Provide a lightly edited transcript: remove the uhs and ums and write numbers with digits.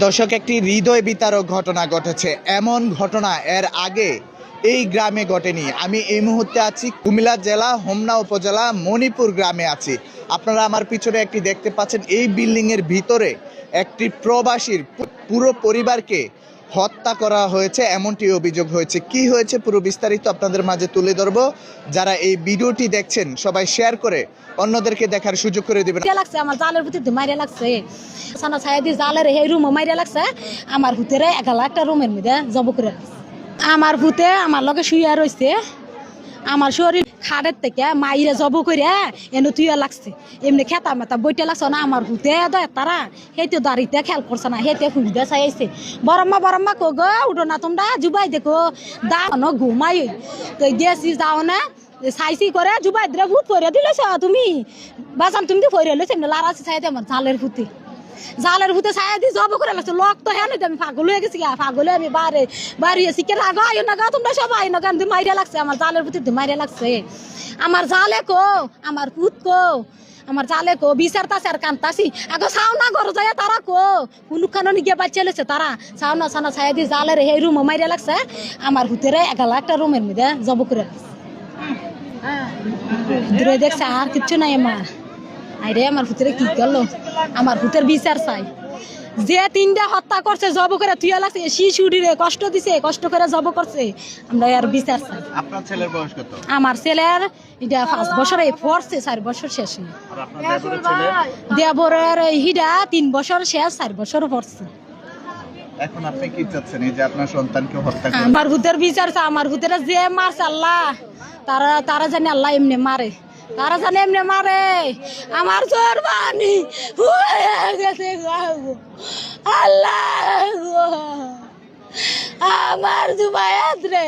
দর্শক, একটি হৃদয় বিতারক ঘটনা ঘটেছে। এমন ঘটনা এর আগে এই গ্রামে ঘটেনি। আমি এই মুহূর্তে আছি কুমিল্লা জেলা হোমনা উপজেলা মণিপুর গ্রামে আছি। আপনারা আমার পিছনে একটি দেখতে পাচ্ছেন, এই বিল্ডিং এর ভিতরে একটি প্রবাসীর পুরো পরিবারকে হত্যা করা হয়েছে, এমনটি অভিযোগ হয়েছে। কি হয়েছে পুরো বিস্তারিত আপনাদের মাঝে তুলে ধরবো। যারা এই ভিডিওটি দেখছেন সবাই শেয়ার করে অন্যদেরকে দেখার সুযোগ করে দিবেন। লাগছে আমার জালের ভিতরে মাইরে লাগছে, সানা ছায়া দিয়ে জালের এই রুমে মাইরে লাগছে। আমার ভূতেরে একালা একটা রুমের মধ্যে জব করে আমার ভূতে আমার লগে শুয়ে রয়েছে। আমার শরীর খাটের থেকে মাইরে জব করে এনে তুইয়া লাগছে, এমনি খেতা মেতা বইতে লাগছে না। আমার ভূতে তারা সেইতে দাঁড়িতে খেয়াল করছে না, সেইতে ফুলতে চাইছে। বরম্মা কো গো উঠো না তোমরা, জুবাই দেখো দাও ঘুমাই তো গেছি যাও না চাইছি করে জুবাই দিয়ে ভূত ফরে দিলেছ তুমি বাজান, তুমি তো ফরে লইছ এমনি লারাছি চাই আমার জালের ভূতে ছায়া দিয়ে জব করে লাগছে। লক তো হ্যাঁ আমি পাগল হয়ে গেছি, পাগল হয়ে আমি বাড়ি আছি কে লাগো আয় না গা তোমরা সবাই না গান মাইরে লাগছে। আমার জালের ভূতে মাইরে লাগছে। আমার জালে কো, আমার ভূত কো, আমার জালে কো বিচারতাছে আর কান্তাছি। আগে চাও না ঘর যায় তারা কো কোনখানো গিয়ে বাচ্চা লেছে তারা চাও না সানা ছায়া দিয়ে জালের এই রুম মাইরে লাগছে। আমার ভূতের এগালা একটা রুমের মধ্যে জব করে লাগছে। দূরে দেখছে আর কিচ্ছু নাই। আরে আমার ভূতেরে কি করলো, আমার ভূতের বিচার চাই। যে তিনটা হত্যা করছে জব করে তুই লাগছে, শিশুটিরে কষ্ট দিছে, কষ্ট করে জব করছে, আমরা আর বিচার চাই। আপনার ছেলের বয়স কত? আমার ছেলের এটা 5 বছরে পড়ছে, 4 বছর শেষ। দেবরের হিডা 3 বছর শেষ, 4 বছর পড়ছে। এখন আপনি কি চাচ্ছেন এই যে আপনার সন্তানকে হত্যা করে? আমার ভূতের বিচার চাই। আমার ভূতেরা যে মারছে আল্লাহ তারা জানে আল্লাহ এমনি মারে, তারা জানে এমনি মারে। আমার জোর বানি আল্লাহ আমার জুবায়াত রে।